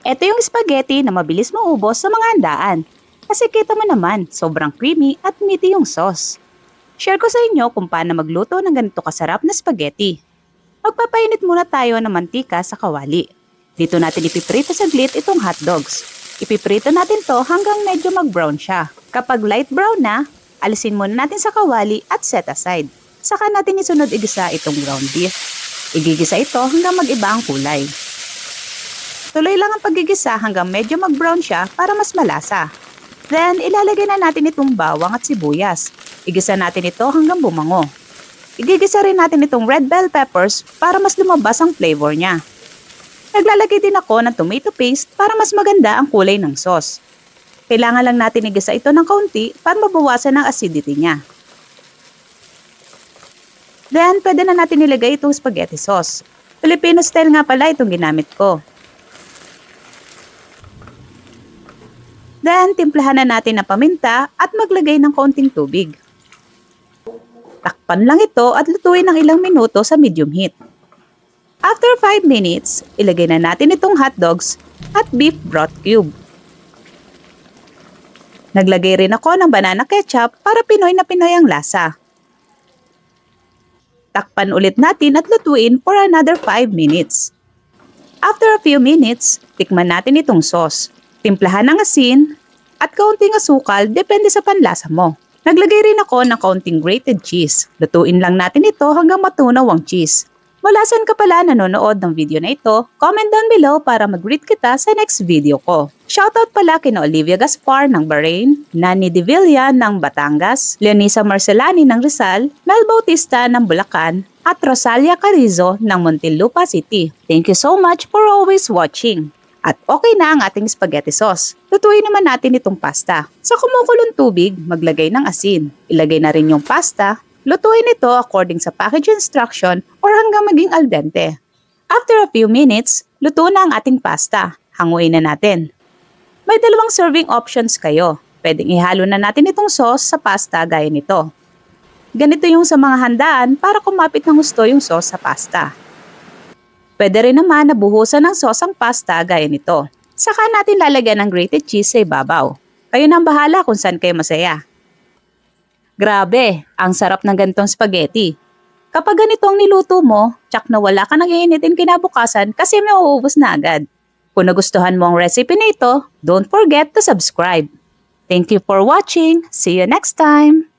Ito yung spaghetti na mabilis maubos sa mga handaan. Kasi kita mo naman, sobrang creamy at meaty yung sauce. Share ko sa inyo kung paano magluto ng ganito kasarap na spaghetti. Magpapainit muna tayo ng mantika sa kawali. Dito natin ipiprito saglit itong hotdogs. Ipiprito natin to hanggang medyo mag-brown siya. Kapag light brown na, alisin muna natin sa kawali at set aside. Saka natin isunod igisa itong ground beef. Igigisa ito hanggang mag-iba ang kulay. Tuloy lang ang paggigisa hanggang medyo mag-brown siya para mas malasa. Then, ilalagay na natin itong bawang at sibuyas. Igisa natin ito hanggang bumango. Igigisa rin natin itong red bell peppers para mas lumabas ang flavor niya. Naglalagay din ako ng tomato paste para mas maganda ang kulay ng sauce. Kailangan lang natin igisa ito ng kaunti para mabawasan ang acidity niya. Then, pwede na natin ilagay itong spaghetti sauce. Filipino style nga pala itong ginamit ko. Then, timplahan na natin ng paminta at maglagay ng kaunting tubig. Takpan lang ito at lutuin ng ilang minuto sa medium heat. After 5 minutes, ilagay na natin itong hotdogs at beef broth cube. Naglagay rin ako ng banana ketchup para Pinoy na Pinoy ang lasa. Takpan ulit natin at lutuin for another 5 minutes. After a few minutes, tikman natin itong sauce. Timplahan ng asin at kaunting asukal depende sa panlasa mo. Naglagay rin ako ng kaunting grated cheese. Lutuin lang natin ito hanggang matunaw ang cheese. Mula saan ka pala nanonood ng video na ito, comment down below para mag-greet kita sa next video ko. Shoutout pala kina Olivia Gaspar ng Bahrain, Nani De Villa ng Batangas, Leonisa Marcelani ng Rizal, Mel Bautista ng Bulacan, at Rosalia Carrizo ng Muntinlupa City. Thank you so much for always watching. At okay na ang ating spaghetti sauce. Lutuin naman natin itong pasta. Sa kumukulong tubig, maglagay ng asin. Ilagay na rin yung pasta. Lutuin ito according sa package instruction or hanggang maging al dente. After a few minutes, luto na ang ating pasta. Hanguin na natin. May dalawang serving options kayo. Pwedeng ihalo na natin itong sauce sa pasta gaya nito. Ganito yung sa mga handaan para kumapit ng gusto yung sauce sa pasta. Pwede rin naman na buhusan ng sauce ang pasta gaya nito. Saka natin lalagyan ng grated cheese sa ibabaw. Kayo nang bahala kung saan kayo masaya. Grabe, ang sarap ng ganitong spaghetti. Kapag ganito ang niluto mo, tsak na wala ka nang iinitin kinabukasan kasi may uubos na agad. Kung nagustuhan mo ang recipe na ito, don't forget to subscribe. Thank you for watching. See you next time!